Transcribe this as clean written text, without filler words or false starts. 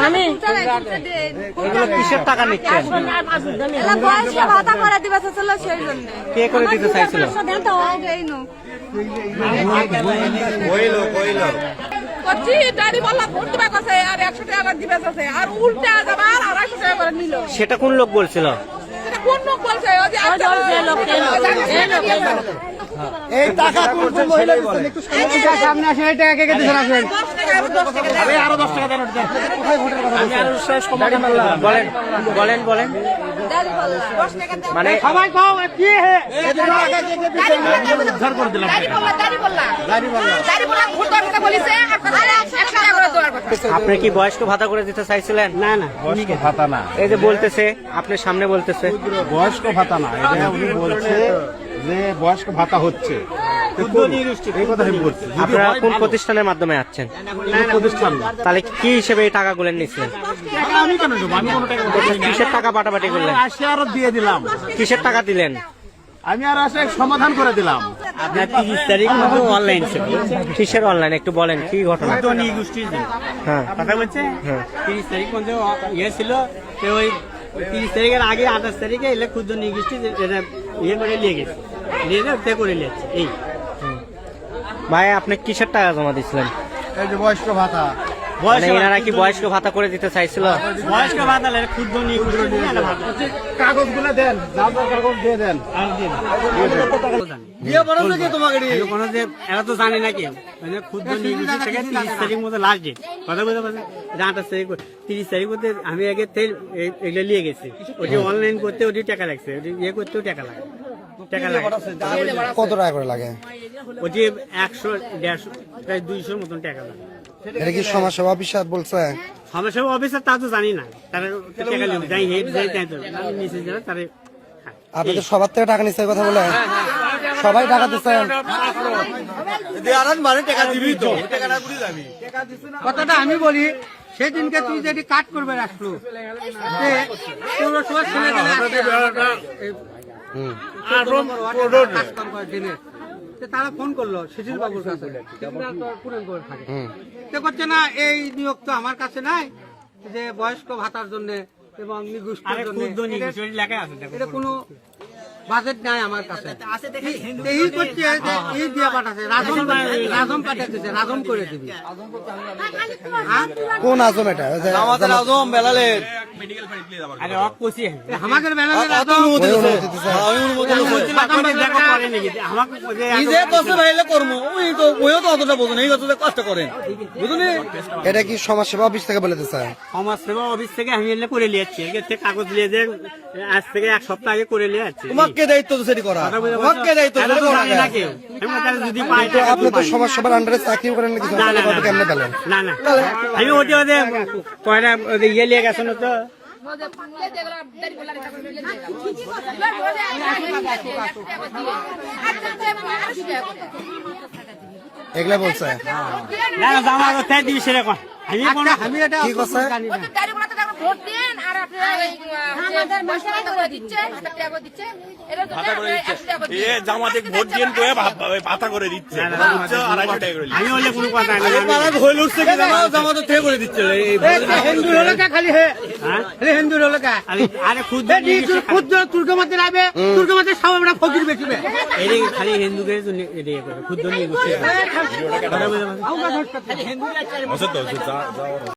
আমি কিসের টাকা নিচ্ছেন? ভাতা করে দিবে সেই জন্য। কে করে দিতে চাইছিল? সেটা কোন লোক বলছিল? এই টাকা কোন মহিলা দিচ্ছেন? একটু সামনে আসেন। এই টাকা কে দিচ্ছেন? আসেন। আরো 10 টাকা দেন। কোথায় ভোটের কথা বলছেন? আমি আরো শেষ সমাধান বলেন বলেন বলেন। মানে সবাই কও কি হে? এই টাকা কে দিচ্ছেন? উদ্ধার করে দিলাম। আপনি কি বয়স্ক ভাতা করে দিতে চাইছিলেন? না না, বয়স্ক ভাতা না। এই যে বলতেছে, আপনার সামনে বলতেছে বয়স্ক ভাতা না, এটা উনি বলছে যে বয়স্ক ভাতা হচ্ছে। এই কথা আমি বলছি। আপনারা কোন প্রতিষ্ঠানের মাধ্যমে আসছেন? প্রতিষ্ঠান না। তাহলে কি হিসেবে এই টাকাগুলো নিচ্ছিলেন? আমি কেন দেবো? আমি কোনো টাকা কিসের টাকা পাটাপাটি করলেন? আসে আরো দিয়ে দিলাম। কিসের টাকা দিলেন? আমি আর আসে সমাধান করে দিলাম। আপনার 30 তারিখ মতো অনলাইন ছিল। কিসের অনলাইন একটু বলেন, কি ঘটনা? ধনী গোষ্ঠীর জন্য। হ্যাঁ কথা বলছে, হ্যাঁ 30 তারিখ মধ্যে ইয়ে ছিল। তো ওই 30 তারিখের আগে 28 তারিখে এলে ক্ষুদ্র নিগোষ্ঠী এটা ইয়ে করে নিয়ে গেছে, নিয়ে পে করে নিয়েছে। এই ভাই আপনি কিসের টাকা জমা দিচ্ছিলেন? এই যে বয়স্ক ভাতা। মানে এনারা কি বয়স্ক ভাতা করে দিতে চাইছিল? বয়স্ক ভাতা ক্ষুদ্র নিগোষ্ঠী কাগজগুলো দেন, কাগজ দিয়ে দেন। এরা তো জানে না কেউ। মানে ক্ষুদ্র নিগোষ্ঠী থেকে 30 তারিখ মতো লাস্ট ডেট। কথা বলতে পারছেন? 28 তারিখ 30 তারিখ মধ্যে আমি আগে এগুলো নিয়ে গেছি। ওটি অনলাইন করতে ওটি টাকা লাগছে, ওটি ইয়ে করতেও টাকা লাগে। টাকা লাগে কত টাকা করে লাগে? ওটি 100, 150, প্রায় 200 মতন টাকা লাগে। এটা কি সমাজসেবা অফিসার বলছে? সমাজসেবা অফিসার তা তো জানি না, তারা টাকা নেবে, যাই হেড যাই তাই তো নিচে যারা তারা। আপনি তো সবার থেকে টাকা নিচ্ছে কথা বলে, সবাই টাকা দিচ্ছেন। কথাটা আমি বলি, সেদিনকে তুই যদি কাট করবে রাখলো তারা ফোন করলো শিশির বাবুর কাছে, করছে না এই নিয়োগ তো আমার কাছে নাই, যে বয়স্ক ভাতার জন্য এবং নিগোষ্ঠীর জন্য এটা কোনো বাজেট নাই আমার কাছে। এই করছে যে এই দিয়ে পাঠাচ্ছে, রাজম পাঠাচ্ছে, রাজম করে দিবি। কোন আজম এটা? আমাদের আজম বেলালের আমাদের বেলালের কষ্ট করেন, বুঝলি? এটা কি সমাজসেবা অফিস থেকে বলে দিচ্ছে? সমাজ সেবা অফিস থেকে আমি এলে করে নিয়েছি, কাগজ নিয়ে যে আজ থেকে 1 সপ্তাহ আগে করে নিয়ে যাচ্ছি। তোমাকে দায়িত্ব তো সেটি করা, তোমাকে দায়িত্ব না কেউ। যদি পাই আপনি তো সমাজসেবার আন্ডারে চাকরি করেন নাকি? কেমনে পেলেন? না না, আমি ওটি ওদের কয়টা ইয়ে নিয়ে গেছেন তো। এগুলা বলছে না না, জামা কোথায় দিবি সেরকম আমি এটা কি করছে? ভোট দেন আর জামাতে ভোট দিয়ে ভাতা করে দিচ্ছে। আমি হলে কোনো কথা নেই। জামাতে থেকে করে দিচ্ছে। হিন্দু হলো খালি হিন্দু হলো আরে ক্ষুদ্র তুর্গমাতে নামে, তুর্গমাতে সব আমরা ফকির বেশিবে। এই খালি হিন্দুদের জন্য ক্ষুদ্র নিয়ে